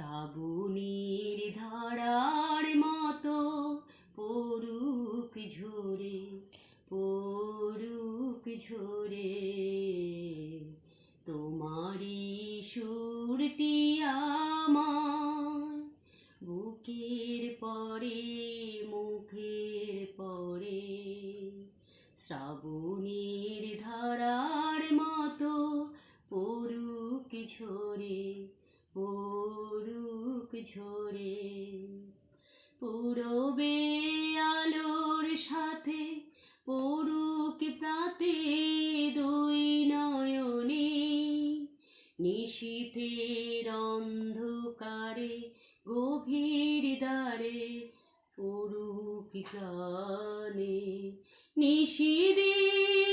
শ্রাবণীর ধারার মতো পড়ুক ঝরে পড়ুক ঝরে তোমারই সুরটি আমার বুকের পরে মুখের পরে। শ্রাবণীর ধারার মতো পড়ুক ঝরে পড়ুক ঝরে। পূরবে আলোর সাথে পড়ুক প্রাতে দুই নয়নে, নিশীথের অন্ধকারে গভীর দ্বারে পড়ুক প্রাণে। নিশীথের